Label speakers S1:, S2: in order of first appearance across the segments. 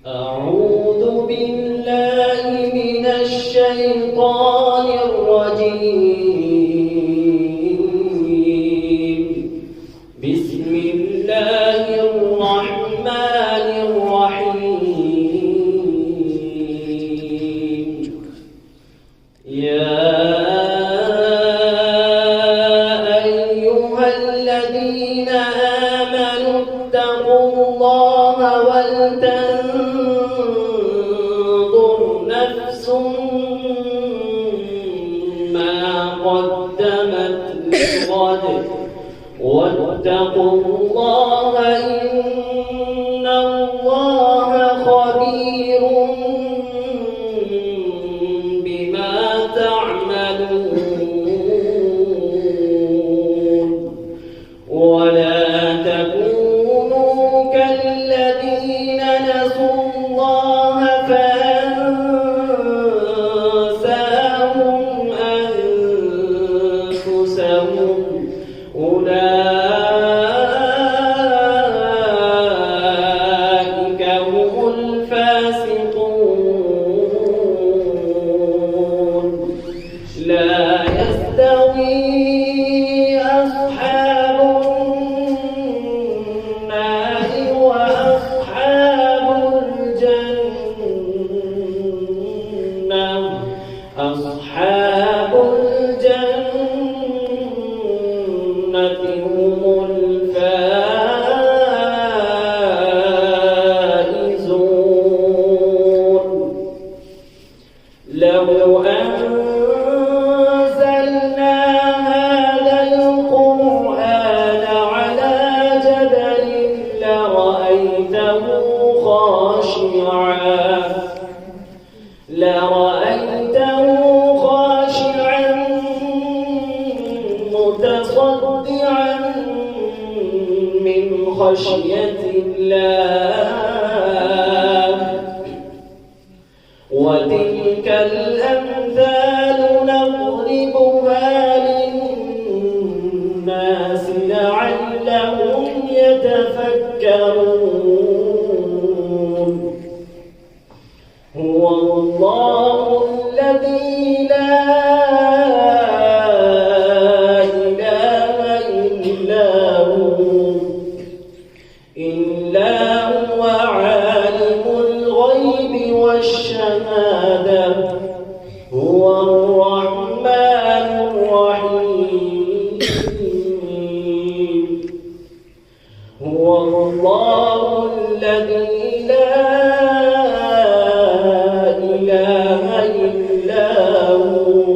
S1: أعوذ بالله من الشيطان الرجيم. بسم الله الرحمن الرحيم. يا أيها الذين آمنوا اتقوا الله ولتنظر نفس ما قدمت لغد واتقوا الله إن الله خبير بما تعملون. ولا تكونوا كالذين نسوا الله فأنساهم أنفسهم أولئك هم الفاسقون. لا يستوي أصحاب النار وأصحاب الجنة. أصحاب الجنة هم الفائزون. لو أنزلنا هذا القرآن على جبل لرأيته خاشعا متصدعا من خشية الله. وتلك الأمثال نضربها للناس لعلهم يتفكرون. هو الله الذي لا إله إلا هو عالم الغيب والشهادة. هو الرحمن الرحيم. هو الله الذي لا إله إلا هو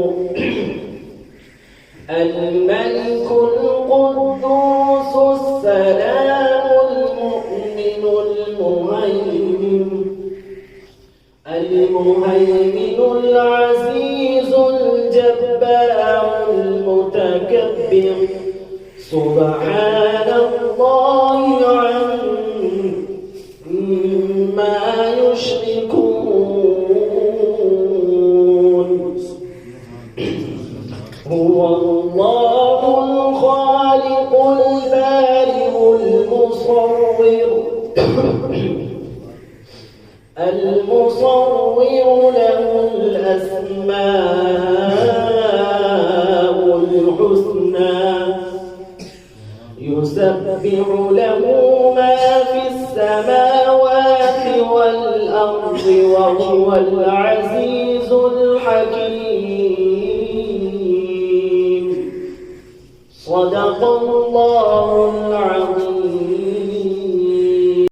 S1: الملك القدوس السلام المؤمن المهيمن العزيز الجبار المتكبر. سبحان الله عما يشركون. هو الله الخالق البارئ المصور له الأسماء الحسنى. يسبح له ما في السماوات والأرض وهو العزيز الحكيم. صدق الله العظيم.